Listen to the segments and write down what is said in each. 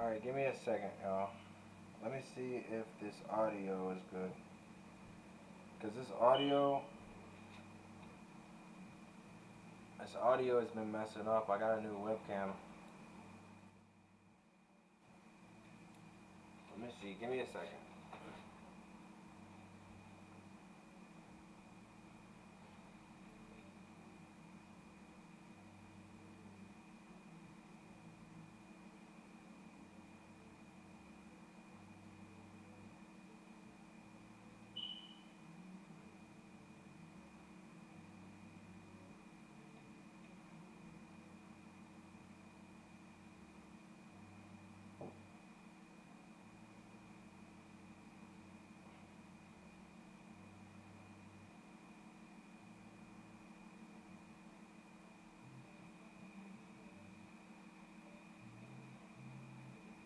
Alright, give me a second, y'all. Let me see if this audio is good. Because this audio has been messing up. I got a new webcam. Let me see. Give me a second.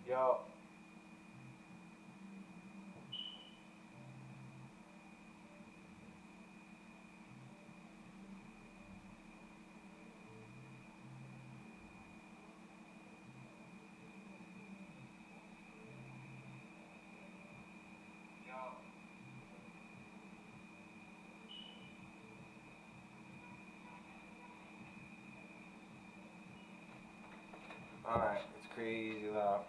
Yo. Alright, it's crazy loud.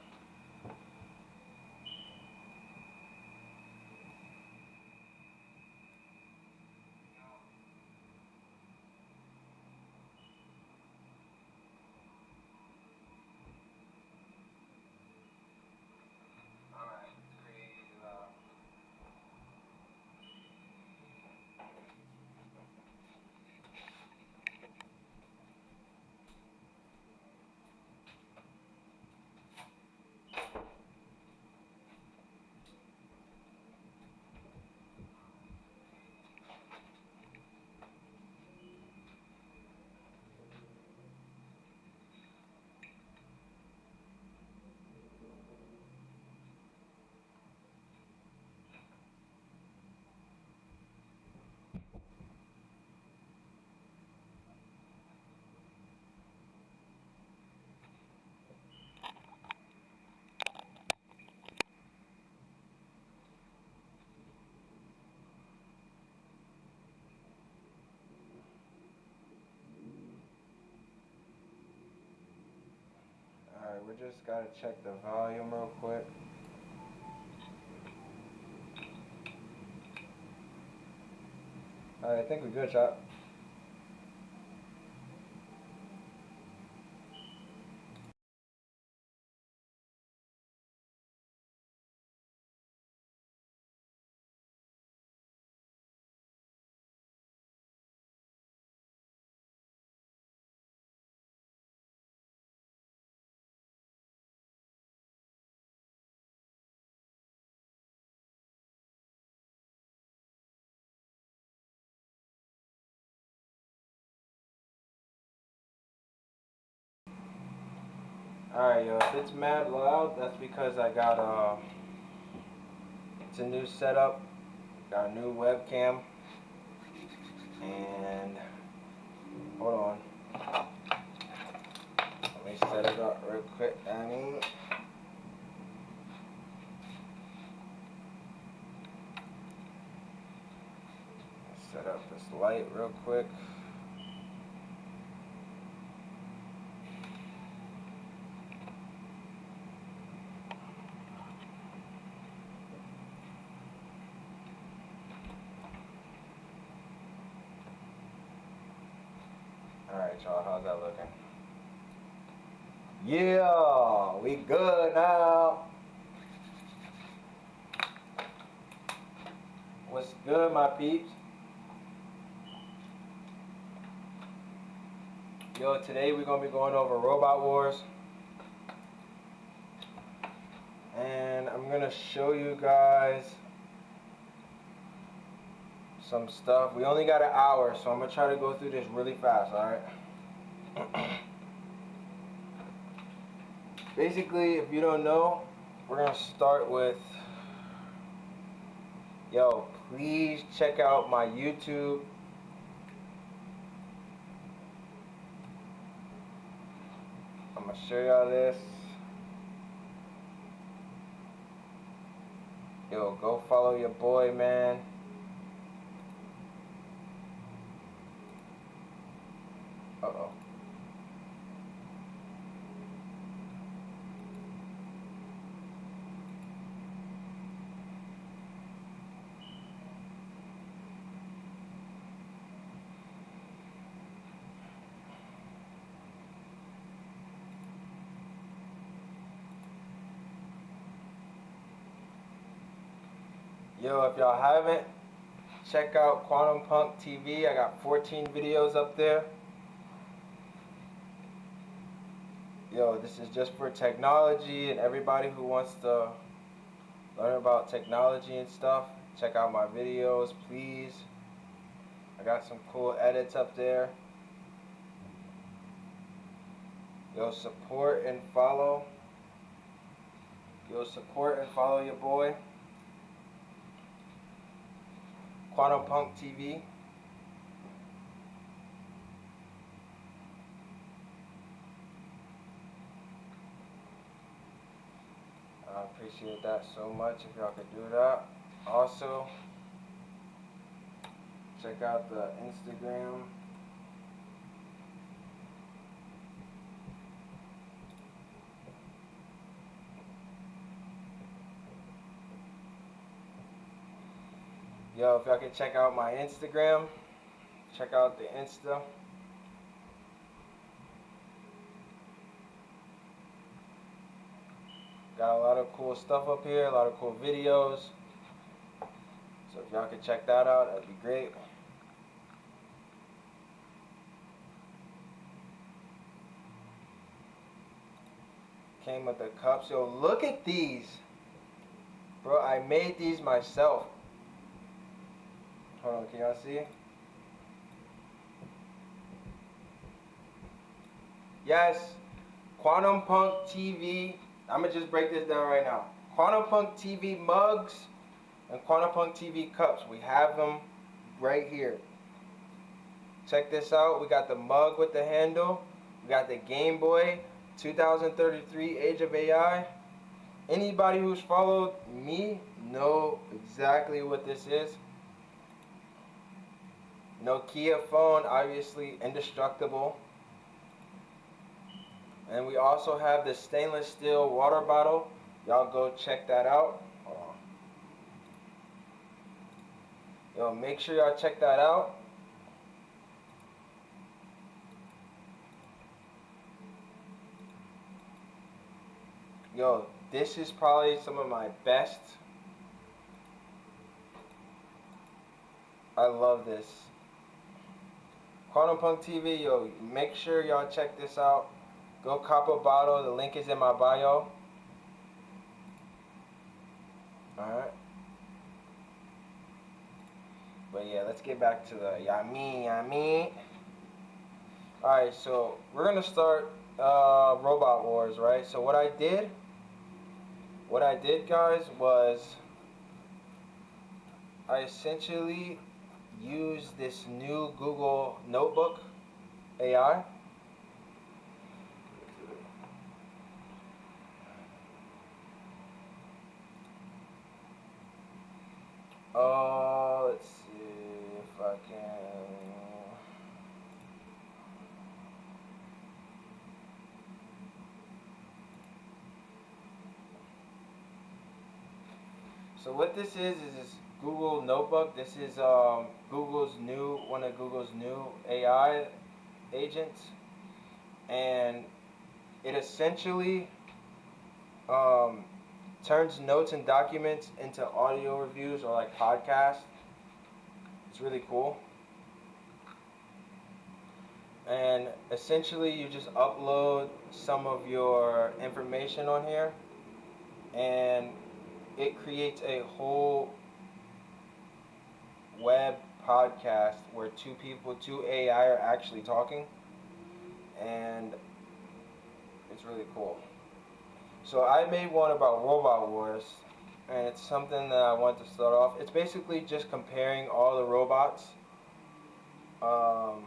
Alright, we just gotta check the volume real quick. Alright, I think we're good, Chop. Alright, yo, if it's mad loud, that's because I got it's a new setup, got a new webcam, and hold on, let me set it up real quick, Annie. Set up this light real quick. Alright, y'all, how's that looking? Yeah, we good now. What's good, my peeps? Yo, today we're gonna be going over Robot Wars. And I'm gonna show you guys some stuff. We only got an hour, so I'm gonna try to go through this really fast, alright? Basically, if you don't know, we're gonna start with, yo, please check out my YouTube. I'm gonna show y'all this. Yo, go follow your boy, man. Uh-oh. Yo, if y'all haven't, check out Quantum Punk TV. I got 14 videos up there. Yo, this is just for technology and everybody who wants to learn about technology and stuff. Check out my videos, please. I got some cool edits up there. Yo, support and follow. Yo, support and follow your boy. Quantum Punk TV. I appreciate that so much if y'all could do that. Also, check out the Instagram. Yo, if y'all could check out my Instagram, check out the Insta. Got a lot of cool stuff up here, a lot of cool videos. So if y'all could check that out, that'd be great. Came with the cups. Yo, look at these. Bro, I made these myself. Hold on, can y'all see? Yes, Quantum Punk TV. I'm going to just break this down right now. Quantum Punk TV mugs and Quantum Punk TV cups. We have them right here. Check this out. We got the mug with the handle. We got the Game Boy 2033 Age of AI. Anybody who's followed me know exactly what this is. Nokia phone, obviously indestructible. And we also have the stainless steel water bottle. Y'all go check that out. Hold on. Yo, make sure y'all check that out. Yo, this is probably some of my best. I love this. Quantum Punk TV, yo, make sure y'all check this out. Go cop a bottle. The link is in my bio. Alright. But yeah, let's get back to the yummy. Alright, so we're gonna start Robot Wars, right? So what I did guys was I essentially used this new Google Notebook AI. Let's see if I can. So what this is this Google Notebook. This is one of Google's new AI agents, and it essentially turns notes and documents into audio reviews or like podcasts. It's really cool. And essentially you just upload some of your information on here and it creates a whole web podcast where two AI are actually talking, and it's really cool. So I made one about Robot Wars, and it's something that I want to start off. It's basically just comparing all the robots. Hold on.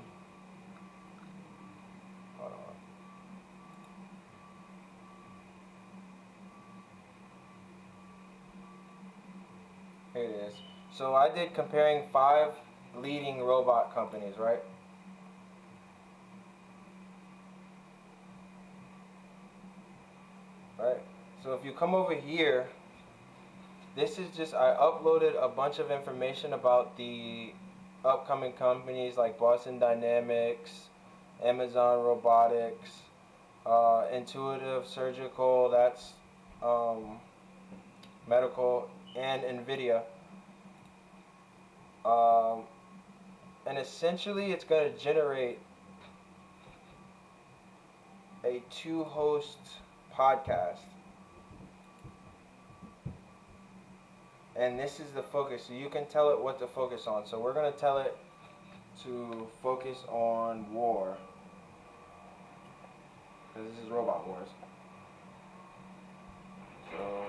Here it is. So I did comparing 5 leading robot companies, right? Right. So if you come over here, this is just, I uploaded a bunch of information about the upcoming companies like Boston Dynamics, Amazon Robotics, Intuitive Surgical, that's um, medical, and NVIDIA. Um, and essentially it's going to generate a 2-host podcast. And this is the focus, so you can tell it what to focus on. So we're going to tell it to focus on war, because this is Robot Wars. So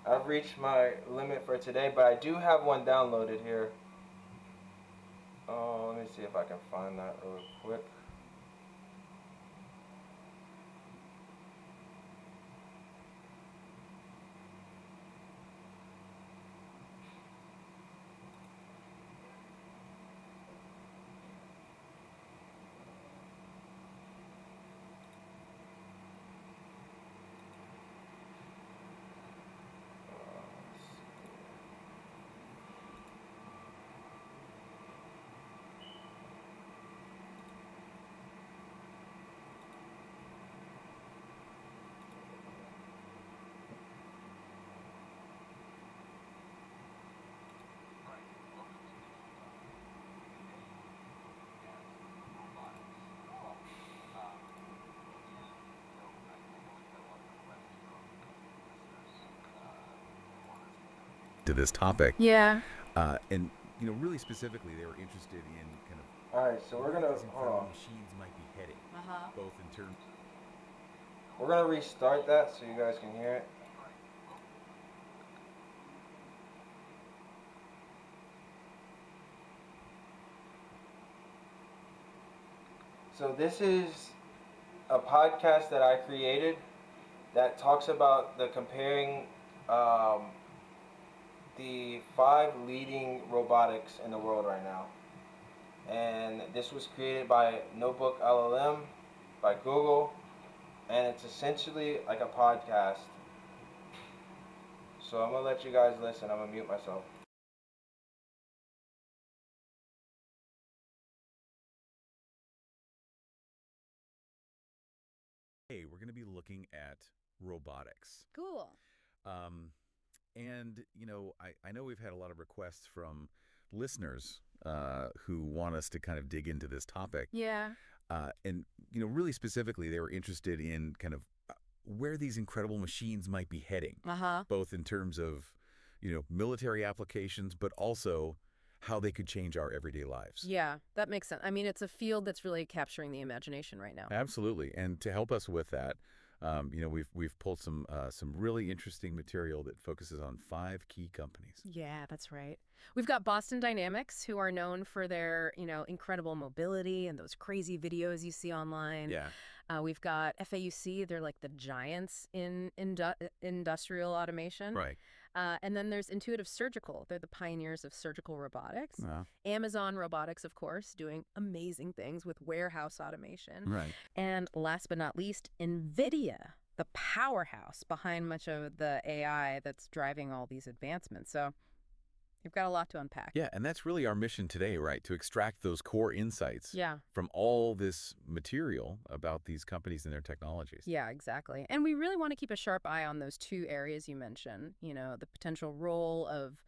I've reached my limit for today, but I do have one downloaded here. Oh, let me see if I can find that real quick. To this topic. Yeah. And really specifically, they were interested in kind of All right, so we're where gonna these hold incredible on. machines might be heading, Uh-huh. both in terms. We're gonna restart that so you guys can hear it. So this is a podcast that I created that talks about the comparing um, the 5 leading robotics in the world right now. And this was created by NotebookLM, by Google, and it's essentially like a podcast. So I'm gonna let you guys listen. I'm gonna mute myself. Hey, we're going to be looking at robotics. Cool. Um, and, I know we've had a lot of requests from listeners who want us to kind of dig into this topic. Yeah. And, really specifically, they were interested in kind of where these incredible machines might be heading, Uh-huh. both in terms of, military applications, but also how they could change our everyday lives. Yeah, that makes sense. I mean, it's a field that's really capturing the imagination right now. Absolutely. And to help us with that, we've pulled some really interesting material that focuses on 5 key companies. Yeah, that's right. We've got Boston Dynamics, who are known for their, incredible mobility and those crazy videos you see online. Yeah. We've got FAUC. They're like the giants in industrial automation. Right. And then there's Intuitive Surgical. They're the pioneers of surgical robotics. Uh, Amazon Robotics, of course, doing amazing things with warehouse automation. right. And last but not least, NVIDIA, the powerhouse behind much of the AI that's driving all these advancements. So you've got a lot to unpack. Yeah, and that's really our mission today, right? To extract those core insights Yeah. from all this material about these companies and their technologies. Yeah, exactly. And we really want to keep a sharp eye on those 2 areas you mentioned, the potential role of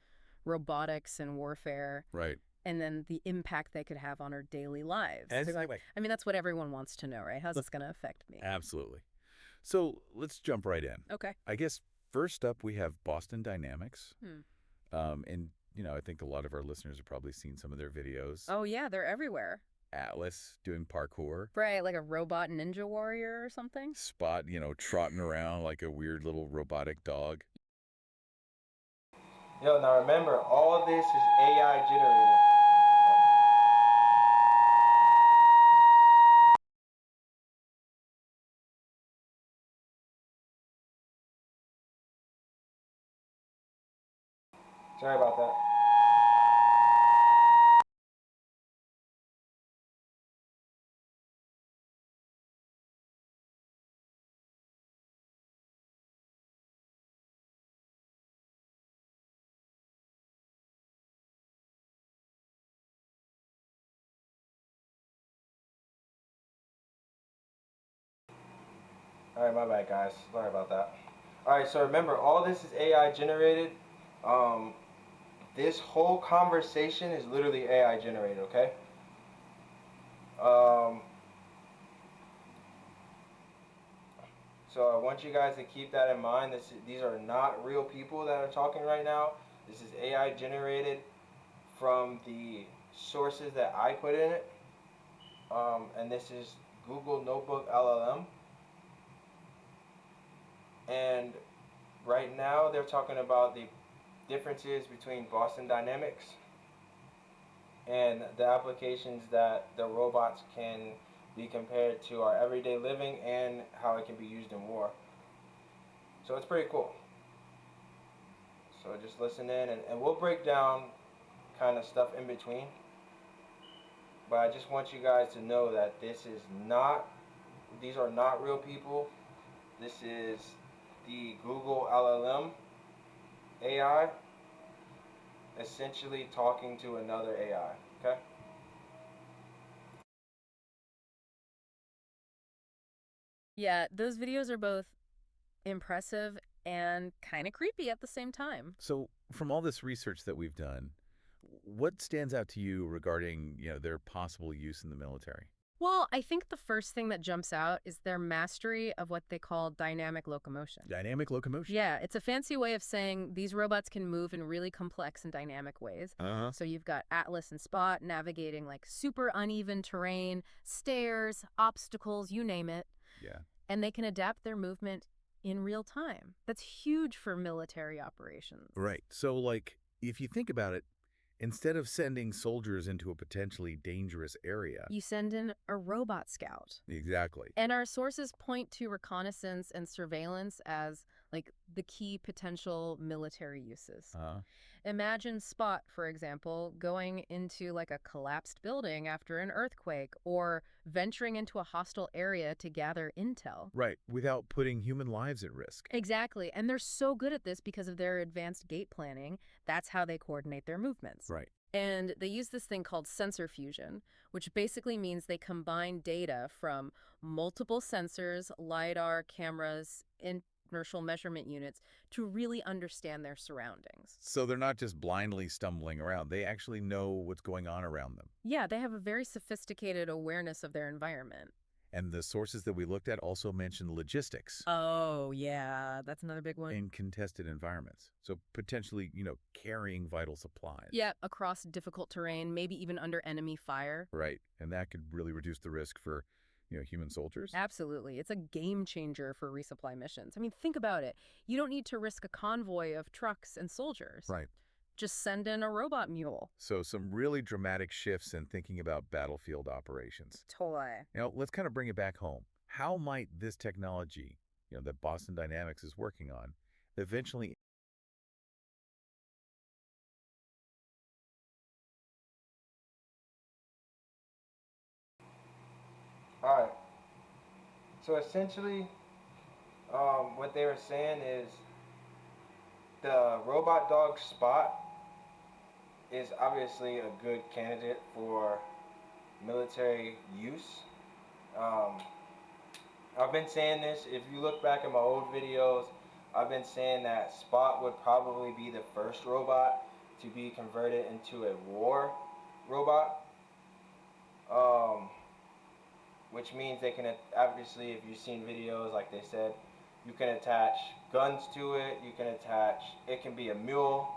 robotics and warfare, Right. and then the impact they could have on our daily lives. Exactly. I mean, that's what everyone wants to know, right? How's this going to affect me? Absolutely. So let's jump right in. Okay. I guess first up, we have Boston Dynamics. Hmm. And, I think a lot of our listeners have probably seen some of their videos. Oh, yeah, they're everywhere. Atlas doing parkour. Right, like a robot ninja warrior or something? Spot, trotting around like a weird little robotic dog. Yo, now remember, all this is AI generated. Sorry about that. Alright, my bad, guys. Sorry about that. Alright, so remember, all this is AI generated. This whole conversation is literally AI generated, okay? So I want you guys to keep that in mind. These are not real people that are talking right now. This is AI generated from the sources that I put in it. And this is Google NotebookLM. And right now they're talking about the differences between Boston Dynamics and the applications that the robots can be compared to our everyday living and how it can be used in war. So it's pretty cool. So just listen in, and we'll break down kind of stuff in between. But I just want you guys to know that these are not real people. This is the Google LLM AI essentially talking to another AI, okay? Yeah, those videos are both impressive and kind of creepy at the same time. So, from all this research that we've done, what stands out to you regarding, their possible use in the military? Well, I think the first thing that jumps out is their mastery of what they call dynamic locomotion. Dynamic locomotion. Yeah, it's a fancy way of saying these robots can move in really complex and dynamic ways. Uh-huh. So you've got Atlas and Spot navigating like super uneven terrain, stairs, obstacles, you name it. Yeah. And they can adapt their movement in real time. That's huge for military operations. Right. So, like, if you think about it, instead of sending soldiers into a potentially dangerous area. You send in a robot scout. Exactly. And our sources point to reconnaissance and surveillance as like the key potential military uses. Imagine Spot, for example, going into like a collapsed building after an earthquake or venturing into a hostile area to gather intel. Right. Without putting human lives at risk. Exactly. And they're so good at this because of their advanced gate planning. That's how they coordinate their movements. Right. And they use this thing called sensor fusion, which basically means they combine data from multiple sensors, LiDAR, cameras, inertial measurement units to really understand their surroundings. So they're not just blindly stumbling around. They actually know what's going on around them. Yeah, they have a very sophisticated awareness of their environment. And the sources that we looked at also mentioned logistics. Oh, yeah, that's another big one. In contested environments. So potentially, carrying vital supplies. Yeah, across difficult terrain, maybe even under enemy fire. Right. And that could really reduce the risk for, human soldiers. Absolutely. It's a game changer for resupply missions. I mean, think about it. You don't need to risk a convoy of trucks and soldiers. Right. Just send in a robot mule. So some really dramatic shifts in thinking about battlefield operations. Totally. Now, let's kind of bring it back home. How might this technology, that Boston Dynamics is working on, eventually... Alright. So essentially, what they were saying is the robot dog Spot is obviously a good candidate for military use. I've been saying this, if you look back at my old videos, I've been saying that Spot would probably be the first robot to be converted into a war robot. Which means they can, obviously, if you've seen videos, like they said, you can attach guns to it, it can be a mule.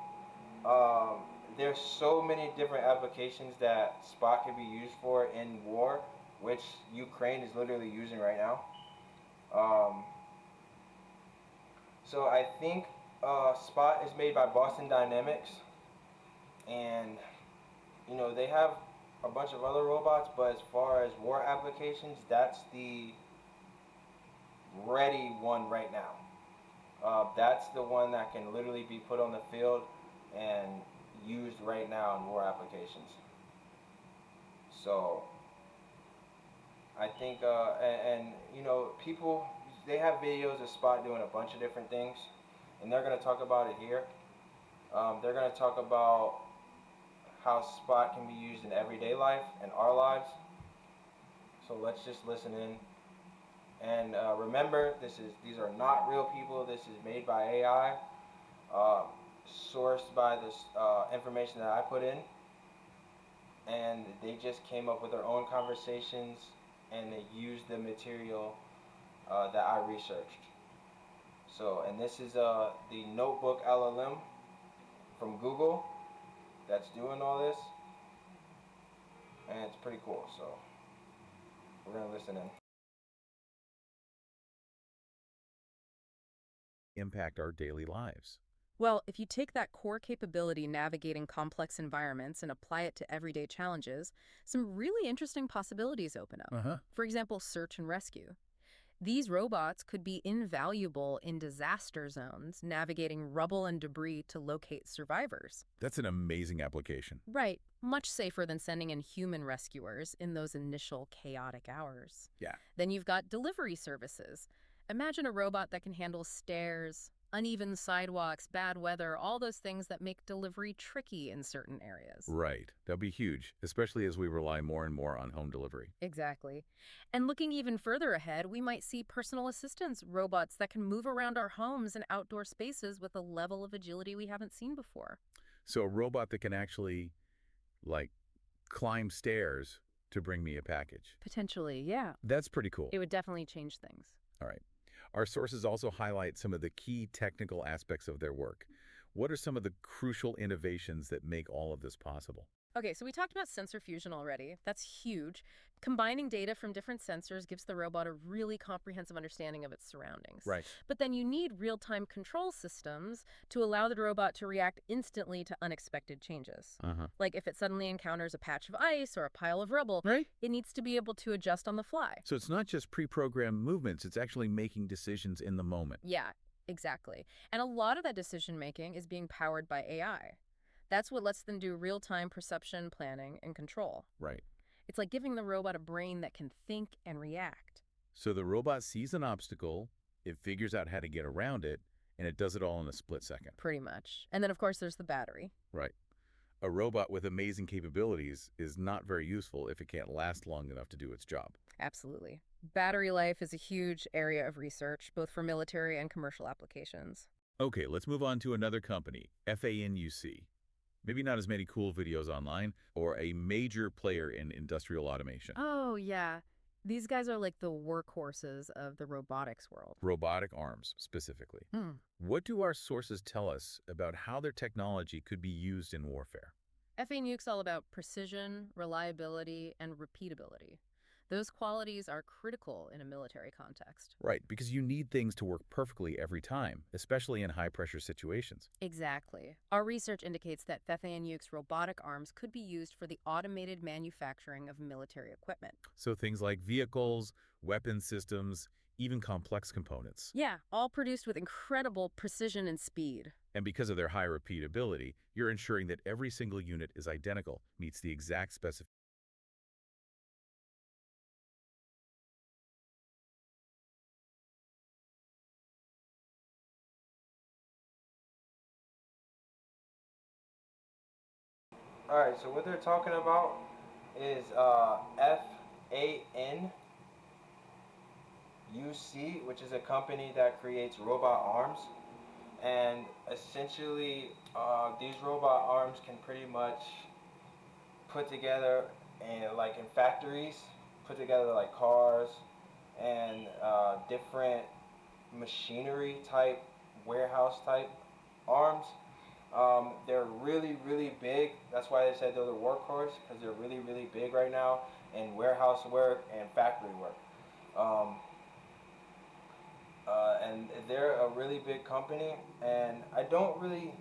there's so many different applications that Spot can be used for in war, which Ukraine is literally using right now. Um, so I think Spot is made by Boston Dynamics, and they have a bunch of other robots, but as far as war applications, that's the ready one right now. That's the one that can literally be put on the field and used right now in war applications. So I think, people, they have videos of Spot doing a bunch of different things, and they're going to talk about it here. They're going to talk about how Spot can be used in everyday life, in our lives. So let's just listen in. And remember, these are not real people. This is made by AI, sourced by this information that I put in, and they just came up with their own conversations, and they used the material that I researched. So, and this is the NotebookLM from Google that's doing all this, and it's pretty cool. So we're gonna listen in. Impact our daily lives. Well, if you take that core capability navigating complex environments and apply it to everyday challenges, some really interesting possibilities open up. For example, search and rescue. These robots could be invaluable in disaster zones, navigating rubble and debris to locate survivors. That's an amazing application. Right. Much safer than sending in human rescuers in those initial chaotic hours. Yeah. Then you've got delivery services. Imagine a robot that can handle stairs, uneven sidewalks, bad weather, all those things that make delivery tricky in certain areas. Right. That'll be huge, especially as we rely more and more on home delivery. Exactly. And looking even further ahead, we might see personal assistance robots that can move around our homes and outdoor spaces with a level of agility we haven't seen before. So a robot that can actually, like, climb stairs to bring me a package. Potentially, yeah. That's pretty cool. It would definitely change things. All right. Our sources also highlight some of the key technical aspects of their work. What are some of the crucial innovations that make all of this possible? Okay, so we talked about sensor fusion already. That's huge. Combining data from different sensors gives the robot a really comprehensive understanding of its surroundings. Right. But then you need real-time control systems to allow the robot to react instantly to unexpected changes. Like if it suddenly encounters a patch of ice or a pile of rubble, Right. it needs to be able to adjust on the fly. So it's not just pre-programmed movements, it's actually making decisions in the moment. Yeah, exactly. And a lot of that decision-making is being powered by AI. That's what lets them do real-time perception, planning, and control. Right. It's like giving the robot a brain that can think and react. So the robot sees an obstacle, it figures out how to get around it, and it does it all in a split second. Pretty much. And then, of course, there's the battery. Right. A robot with amazing capabilities is not very useful if it can't last long enough to do its job. Absolutely. Battery life is a huge area of research, both for military and commercial applications. Okay, let's move on to another company, FANUC. Maybe not as many cool videos online, or a major player in industrial automation. Oh, yeah. These guys are like the workhorses of the robotics world. Robotic arms, specifically. What do our sources tell us about how their technology could be used in warfare? FANUC's all about precision, reliability, and repeatability. Those qualities are critical in a military context. Right, because you need things to work perfectly every time, especially in high-pressure situations. Exactly. Our research indicates that FANUC's robotic arms could be used for the automated manufacturing of military equipment. So things like vehicles, weapon systems, even complex components. Yeah, all produced with incredible precision and speed. And because of their high repeatability, you're ensuring that every single unit is identical, meets the exact specifications. Alright, so what they're talking about is FANUC, which is a company that creates robot arms. And essentially, these robot arms can pretty much put together in factories, put together like cars and different machinery type, warehouse type arms. They're really, really big. That's why they said they're the workhorse, because they're really, really big right now in warehouse work and factory work. Um, and they're a really big company. And I don't really.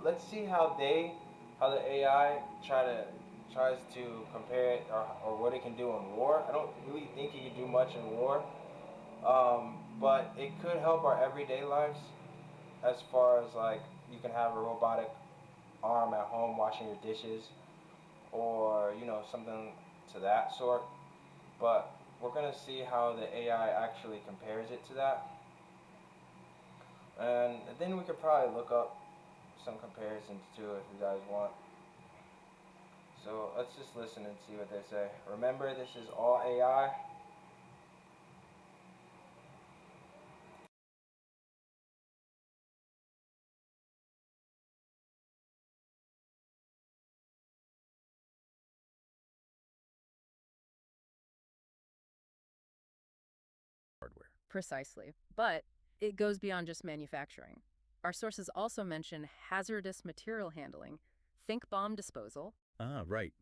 Let's see how the AI tries to compare it, or what it can do in war. I don't really think it can do much in war, but it could help our everyday lives as far as like you can have a robotic arm at home washing your dishes, or something to that sort. But we're gonna see how the AI actually compares it to that, and then we could probably look up some comparisons too if you guys want. So let's just listen and see what they say. Remember, this is all AI. Hardware. Precisely. But it goes beyond just manufacturing. Our sources also mention hazardous material handling. Think bomb disposal. Ah, right.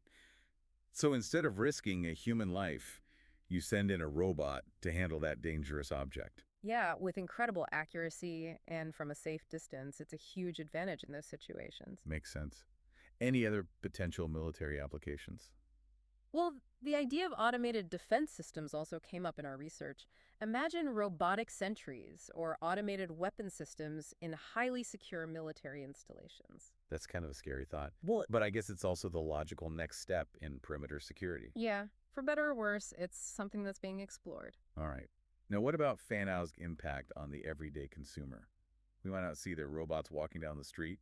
So instead of risking a human life, you send in a robot to handle that dangerous object. Yeah, with incredible accuracy and from a safe distance, it's a huge advantage in those situations. Makes sense. Any other potential military applications? Well, the idea of automated defense systems also came up in our research. Imagine robotic sentries or automated weapon systems in highly secure military installations. That's kind of a scary thought. Well, but I guess it's also the logical next step in perimeter security. Yeah, for better or worse, it's something that's being explored. All right. Now, what about FANAU's impact on the everyday consumer? We might not see their robots walking down the street,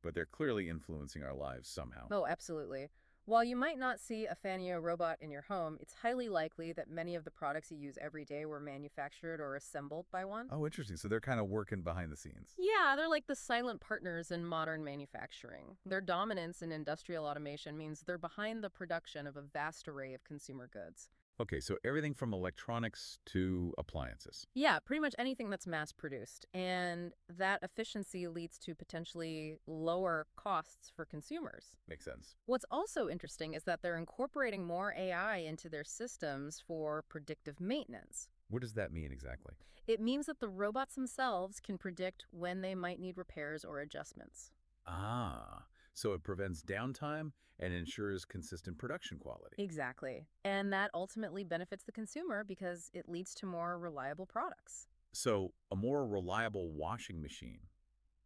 but they're clearly influencing our lives somehow. Oh, absolutely. While you might not see a Fanio robot in your home, it's highly likely that many of the products you use every day were manufactured or assembled by one. Oh, interesting. So they're kind of working behind the scenes. Yeah, they're like the silent partners in modern manufacturing. Their dominance in industrial automation means they're behind the production of a vast array of consumer goods. Okay, so everything from electronics to appliances. Yeah, pretty much anything that's mass produced. And that efficiency leads to potentially lower costs for consumers. Makes sense. What's also interesting is that they're incorporating more AI into their systems for predictive maintenance. What does that mean exactly? It means that the robots themselves can predict when they might need repairs or adjustments. Ah, so it prevents downtime and ensures consistent production quality. Exactly. And that ultimately benefits the consumer because it leads to more reliable products. So a more reliable washing machine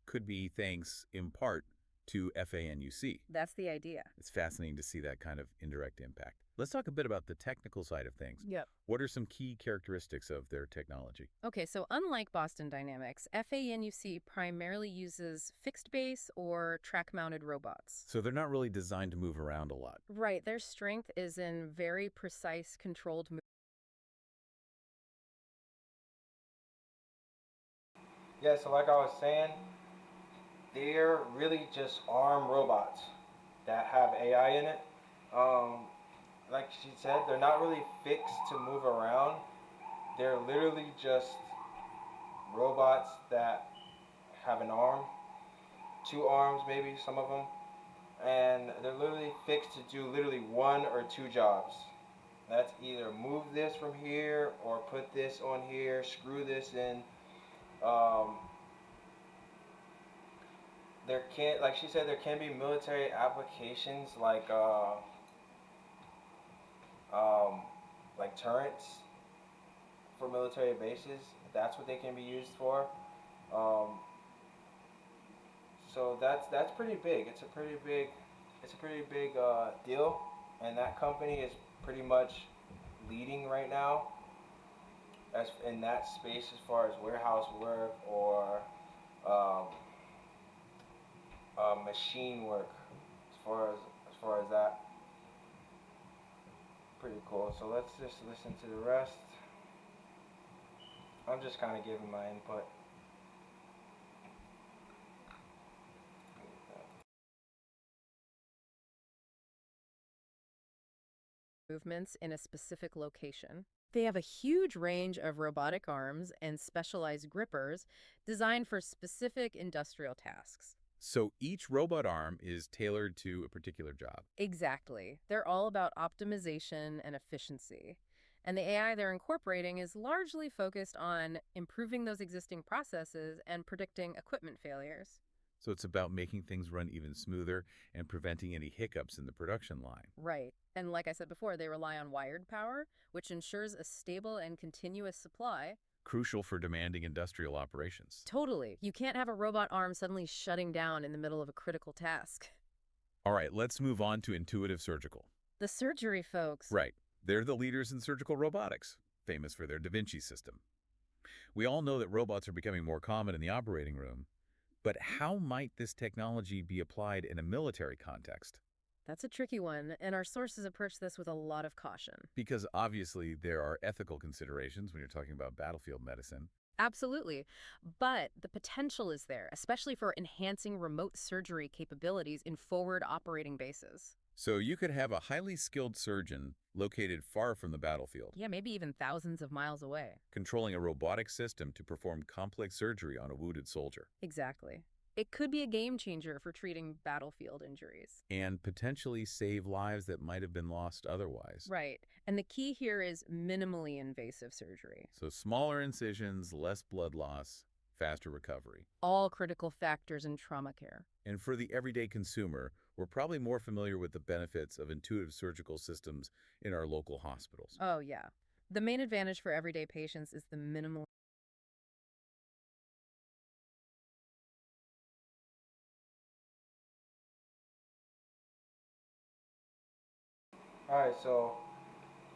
could be thanks, in part, to FANUC. That's the idea. It's fascinating to see that kind of indirect impact. Let's talk a bit about the technical side of things. Yep. What are some key characteristics of their technology? Okay, so unlike Boston Dynamics, FANUC primarily uses fixed base or track-mounted robots. So they're not really designed to move around a lot. Right, their strength is in very precise, controlled movement. Yeah, so like I was saying, they're really just arm robots that have AI in it. Um, like she said, they're not really fixed to move around. They're literally just robots that have an arm, two arms maybe, some of them, and they're literally fixed to do literally one or two jobs. That's either move this from here or put this on here, screw this in. Um, there can, like she said, there can be military applications um, like turrets for military bases. That's what they can be used for. Um, so that's pretty big. It's a pretty big deal, and that company is pretty much leading right now as in that space as far as warehouse work or um, machine work. As far as that, pretty cool. So let's just listen to the rest. I'm just kind of giving my input. Movements in a specific location. They have a huge range of robotic arms and specialized grippers designed for specific industrial tasks. So each robot arm is tailored to a particular job. Exactly. They're all about optimization and efficiency. And the AI they're incorporating is largely focused on improving those existing processes and predicting equipment failures. So it's about making things run even smoother and preventing any hiccups in the production line. Right. And like I said before, they rely on wired power, which ensures a stable and continuous supply. Crucial for demanding industrial operations. Totally. You can't have a robot arm suddenly shutting down in the middle of a critical task. All right, let's move on to intuitive surgical. The surgery folks. Right. They're the leaders in surgical robotics, famous for their Da Vinci system. We all know that robots are becoming more common in the operating room, but how might this technology be applied in a military context? That's a tricky one, and our sources approach this with a lot of caution. Because obviously there are ethical considerations when you're talking about battlefield medicine. Absolutely. But the potential is there, especially for enhancing remote surgery capabilities in forward operating bases. So you could have a highly skilled surgeon located far from the battlefield, Yeah, maybe even thousands of miles away. controlling a robotic system to perform complex surgery on a wounded soldier, Exactly. It could be a game changer for treating battlefield injuries. and potentially save lives that might have been lost otherwise. Right. And the key here is minimally invasive surgery. So smaller incisions, less blood loss, faster recovery. All critical factors in trauma care. And for the everyday consumer, we're probably more familiar with the benefits of intuitive surgical systems in our local hospitals. Oh, yeah. The main advantage for everyday patients is the minimal. Alright, so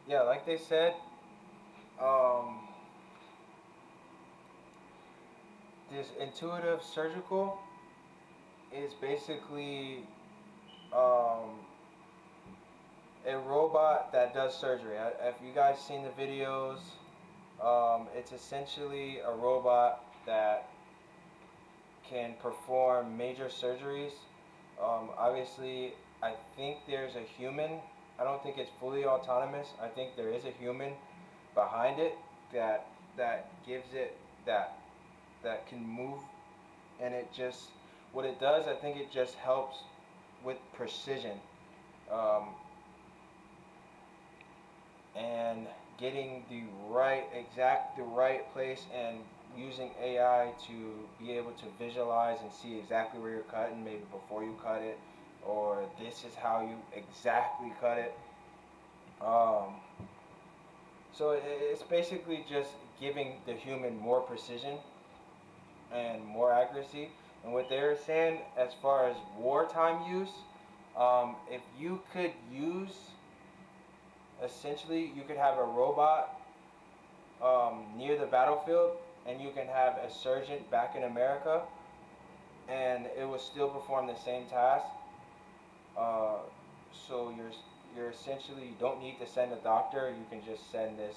yeah, like they said, um, this intuitive surgical is basically um, a robot that does surgery. If you guys seen the videos, it's essentially a robot that can perform major surgeries. Obviously, I think there's a human. I don't think it's fully autonomous. I think there is a human behind it that gives it that can move, and it just what it does. I think it just helps with precision. Um, and getting the right place, and using AI to be able to visualize and see exactly where you're cutting, maybe before you cut it, or this is how you exactly cut it. So it's basically just giving the human more precision and more accuracy. And what they're saying as far as wartime use, if you could use essentially, you could have a robot near the battlefield, and you can have a surgeon back in America, and it will still perform the same task. Uh, so you're essentially, you don't need to send a doctor. You can just send this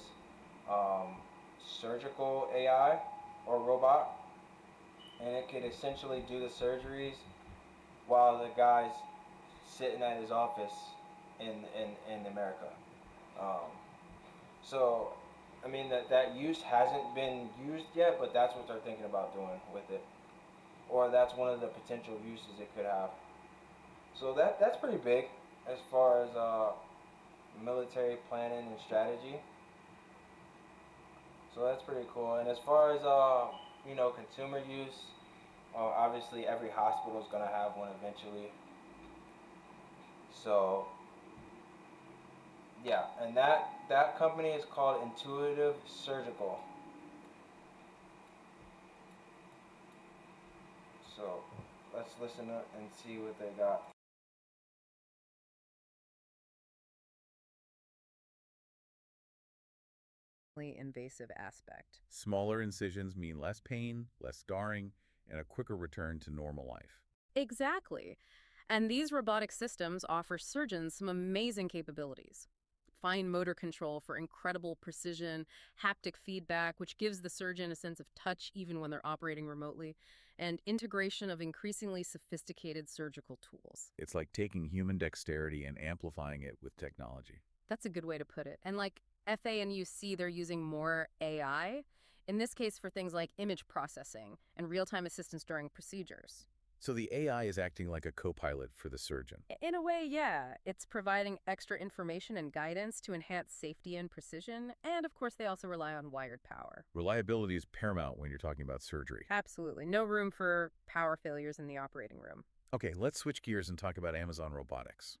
surgical AI or robot, and it could essentially do the surgeries while the guy's sitting at his office in America. Um, so, I mean, that use hasn't been used yet, but that's what they're thinking about doing with it. Or that's one of the potential uses it could have. So that's pretty big as far as military planning and strategy. So that's pretty cool. And as far as consumer use, obviously every hospital is gonna have one eventually. So yeah, and that company is called Intuitive Surgical. So let's listen up and see what they got. Invasive aspect. Smaller incisions mean less pain, less scarring, and a quicker return to normal life. Exactly. And these robotic systems offer surgeons some amazing capabilities. Fine motor control for incredible precision, haptic feedback, which gives the surgeon a sense of touch even when they're operating remotely, and integration of increasingly sophisticated surgical tools. It's like taking human dexterity and amplifying it with technology. That's a good way to put it. And like FA and UC, they're using more AI, in this case for things like image processing and real-time assistance during procedures. So the AI is acting like a co-pilot for the surgeon. In a way, yeah. It's providing extra information and guidance to enhance safety and precision, and of course they also rely on wired power. Reliability is paramount when you're talking about surgery. Absolutely. No room for power failures in the operating room. Okay, let's switch gears and talk about Amazon Robotics.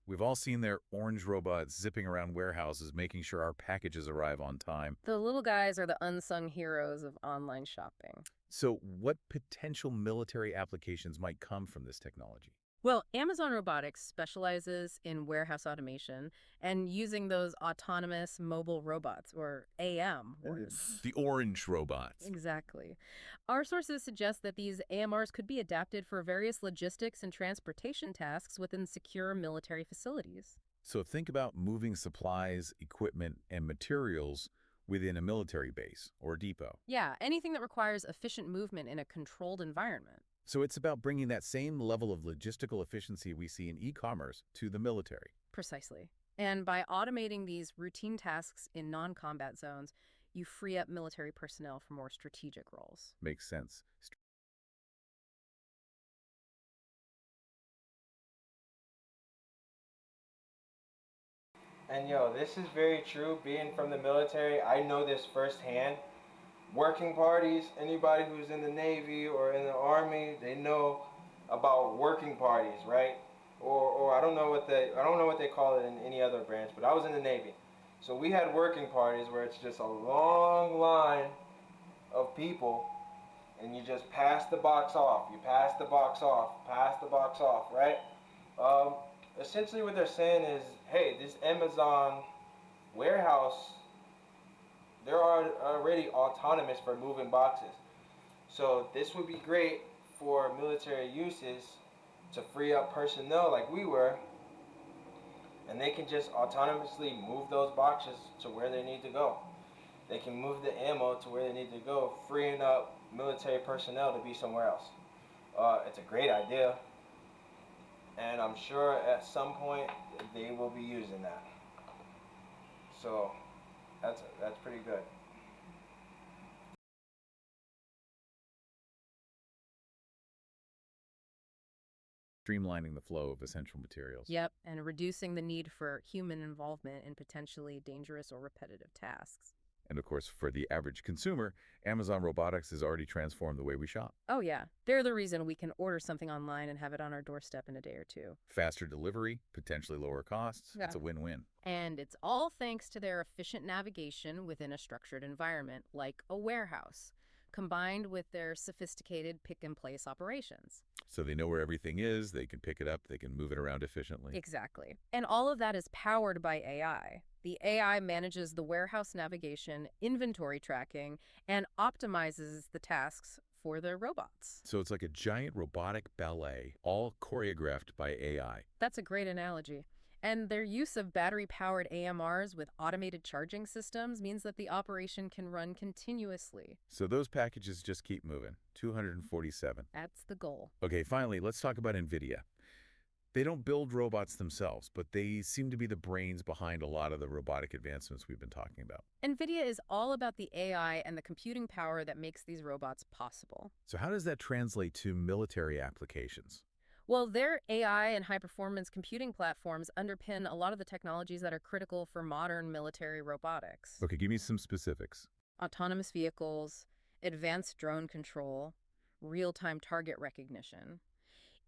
We've all seen their orange robots zipping around warehouses, making sure our packages arrive on time. The little guys are the unsung heroes of online shopping. So what potential military applications might come from this technology? Well, Amazon Robotics specializes in warehouse automation and using those autonomous mobile robots, or AM. The orange robots. Exactly. Our sources suggest that these AMRs could be adapted for various logistics and transportation tasks within secure military facilities. So think about moving supplies, equipment, and materials within a military base or depot. Yeah, anything that requires efficient movement in a controlled environment. So it's about bringing that same level of logistical efficiency we see in e-commerce to the military. Precisely. And by automating these routine tasks in non-combat zones, you free up military personnel for more strategic roles. Makes sense. And yo, this is very true. Being from the military, I know this firsthand. Working parties, anybody who's in the Navy or in the Army, they know about working parties, right? Or I don't know what they call it in any other branch, but I was in the Navy. So we had working parties where it's just a long line of people and you just pass the box off. You pass the box off, pass the box off, right? Essentially what they're saying is, hey, this Amazon warehouse, they're already autonomous for moving boxes. So this would be great for military uses to free up personnel like we were, and they can just autonomously move those boxes to where they need to go. They can move the ammo to where they need to go, freeing up military personnel to be somewhere else. It's a great idea, and I'm sure at some point they will be using that. So that's pretty good. Streamlining the flow of essential materials. Yep, and reducing the need for human involvement in potentially dangerous or repetitive tasks. And of course, for the average consumer, Amazon Robotics has already transformed the way we shop. Oh yeah, they're the reason we can order something online and have it on our doorstep in a day or two. Faster delivery, potentially lower costs. Yeah. It's a win-win. And it's all thanks to their efficient navigation within a structured environment, like a warehouse, combined with their sophisticated pick-and-place operations. So they know where everything is, they can pick it up, they can move it around efficiently. Exactly. And all of that is powered by AI. The AI manages the warehouse navigation, inventory tracking, and optimizes the tasks for the robots. So it's like a giant robotic ballet, all choreographed by AI. That's a great analogy. And their use of battery-powered AMRs with automated charging systems means that the operation can run continuously. So those packages just keep moving. 247. That's the goal. Okay, finally, let's talk about NVIDIA. They don't build robots themselves, but they seem to be the brains behind a lot of the robotic advancements we've been talking about. NVIDIA is all about the AI and the computing power that makes these robots possible. So how does that translate to military applications? Well, their AI and high-performance computing platforms underpin a lot of the technologies that are critical for modern military robotics. Okay, give me some specifics. Autonomous vehicles, advanced drone control, real-time target recognition.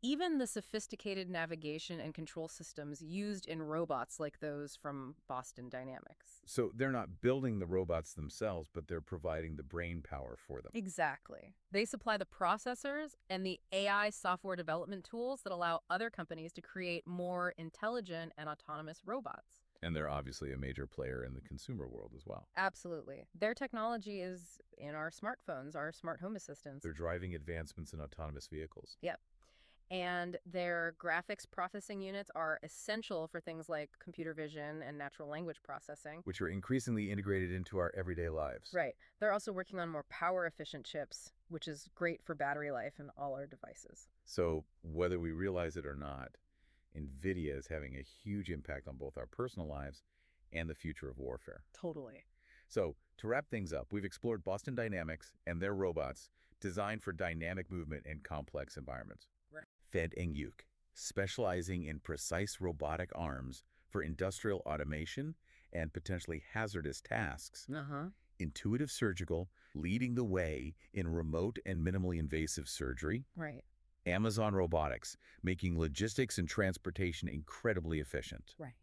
Even the sophisticated navigation and control systems used in robots like those from Boston Dynamics. So they're not building the robots themselves, but they're providing the brain power for them. Exactly. They supply the processors and the AI software development tools that allow other companies to create more intelligent and autonomous robots. And they're obviously a major player in the consumer world as well. Absolutely. Their technology is in our smartphones, our smart home assistants. They're driving advancements in autonomous vehicles. Yep. And their graphics processing units are essential for things like computer vision and natural language processing. Which are increasingly integrated into our everyday lives. Right. They're also working on more power-efficient chips, which is great for battery life in all our devices. So whether we realize it or not, NVIDIA is having a huge impact on both our personal lives and the future of warfare. Totally. So to wrap things up, we've explored Boston Dynamics and their robots designed for dynamic movement and complex environments. Fed and Yuk, specializing in precise robotic arms for industrial automation and potentially hazardous tasks. Intuitive Surgical, leading the way in remote and minimally invasive surgery. Right. Amazon Robotics, making logistics and transportation incredibly efficient. Right.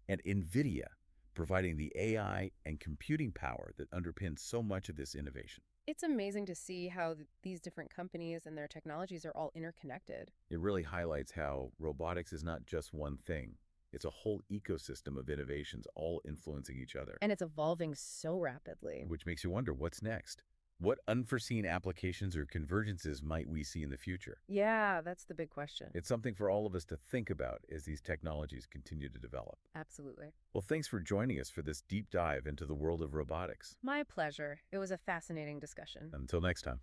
And NVIDIA, providing the AI and computing power that underpins so much of this innovation. It's amazing to see how these different companies and their technologies are all interconnected. It really highlights how robotics is not just one thing. It's a whole ecosystem of innovations all influencing each other. And it's evolving so rapidly. Which makes you wonder, what's next? What unforeseen applications or convergences might we see in the future? Yeah, that's the big question. It's something for all of us to think about as these technologies continue to develop. Absolutely. Well, thanks for joining us for this deep dive into the world of robotics. My pleasure. It was a fascinating discussion. Until next time.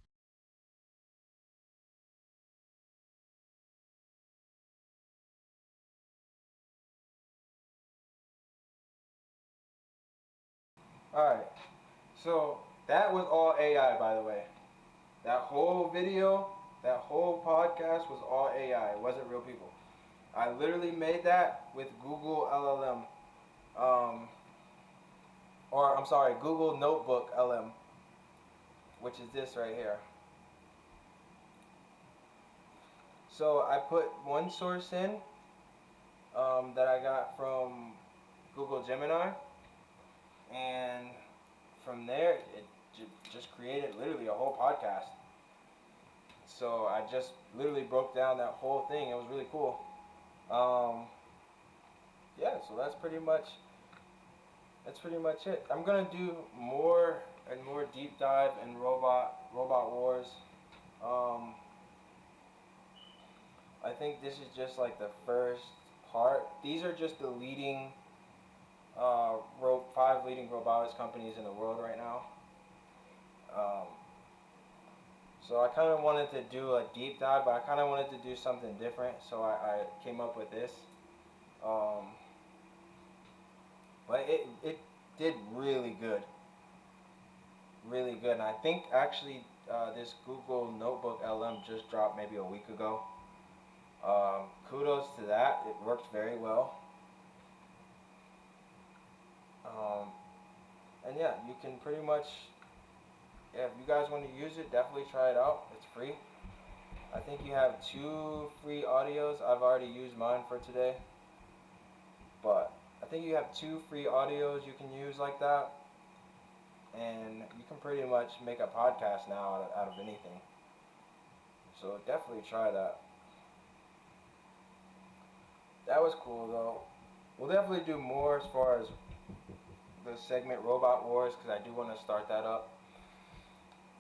Alright, so that was all AI, by the way. That whole video, that whole podcast was all AI. It wasn't real people. I literally made that with Google LLM. Or I'm sorry, Google Notebook LM, which is this right here. So I put one source in that I got from Google Gemini, and from there it just created literally a whole podcast. So I just literally broke down that whole thing. It was really cool. Yeah, so that's pretty much it. I'm gonna do more and more deep dive in robot wars. I think this is just like the first part. These are just the leading 5 leading robotics companies in the world right now. So I kind of wanted to do a deep dive, but I kind of wanted to do something different. So I came up with this. But it did really good. Really good. And I think actually this Google Notebook LM just dropped maybe a week ago. Kudos to that. It works very well. And yeah, you can pretty much, if you guys want to use it, definitely try it out. It's free. I think you have 2 free audios. I've already used mine for today. But I think you have 2 free audios you can use like that. And you can pretty much make a podcast now out of anything. So definitely try that. That was cool though. We'll definitely do more as far as the segment Robot Wars, because I do want to start that up.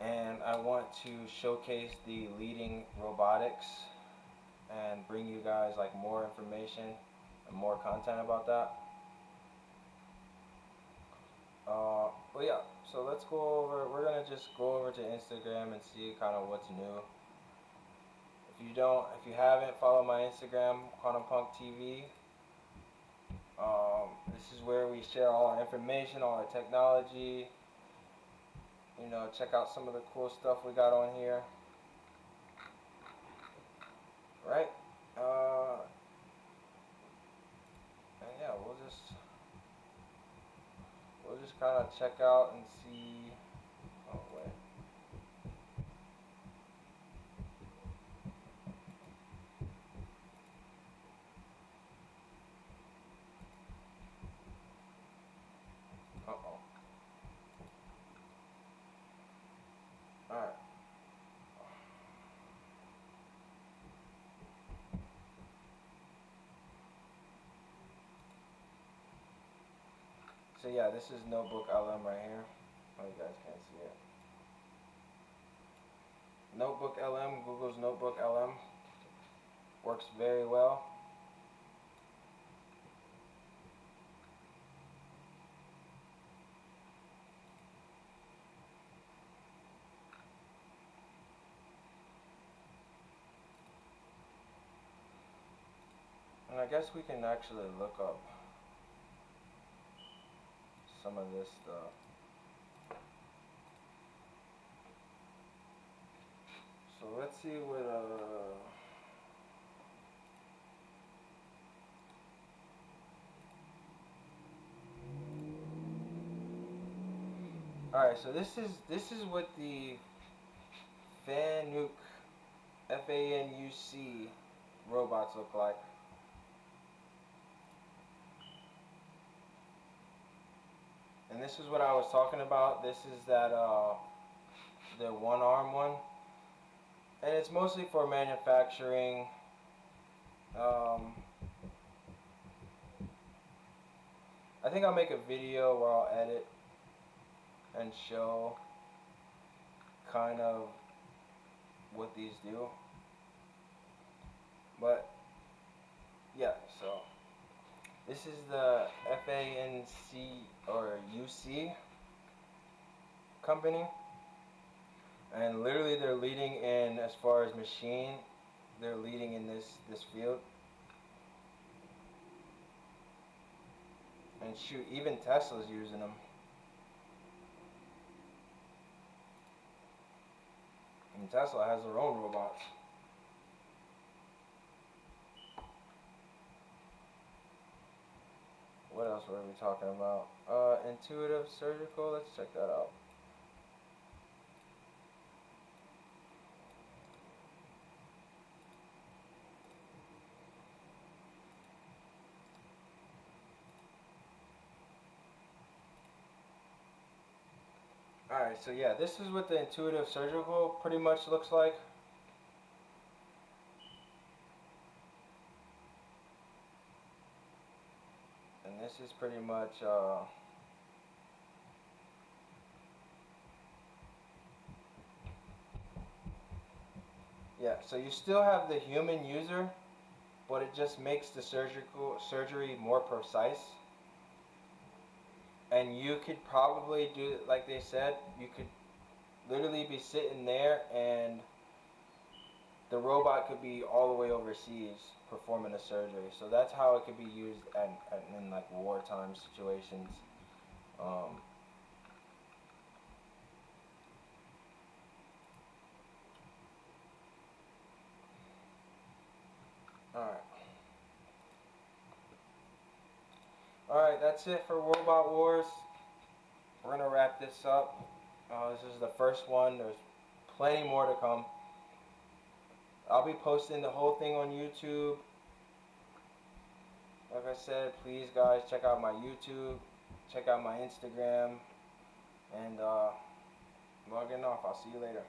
And I want to showcase the leading robotics and bring you guys like more information and more content about that. But yeah, so let's go over, we're going to just go over to Instagram and see kind of what's new. If you haven't, follow my Instagram, QuantumPunkTV. This is where we share all our information, all our technology. You know, check out some of the cool stuff we got on here. Right? And yeah, we'll just kind of check out and see. Oh wait. Uh-oh. Alright. So yeah, this is Notebook LM right here. Oh, you guys can't see it. Notebook LM, Google's Notebook LM. Works very well. And I guess we can actually look up some of this stuff. let's see what Alright, so this is what the Fanuc FANUC robots look like. And this is what I was talking about. This is that the one arm one. And it's mostly for manufacturing. I think I'll make a video where I'll edit and show kind of what these do. But yeah, so this is the FANC or UC company, and literally they're leading in, as far as machine, they're leading in this field. And shoot, even Tesla's using them. And Tesla has their own robots. What else were we talking about? Intuitive surgical, let's check that out. Alright, so yeah, this is what the intuitive surgical pretty much looks like. And this is pretty much yeah, so you still have the human user, but it just makes the surgery more precise. And you could probably do it like they said. You could literally be sitting there and the robot could be all the way overseas performing a surgery. So that's how it could be used in like wartime situations. Alright, that's it for Robot Wars. We're going to wrap this up. This is the first one. There's plenty more to come. I'll be posting the whole thing on YouTube. Like I said, please guys, check out my YouTube. Check out my Instagram. And logging off. I'll see you later.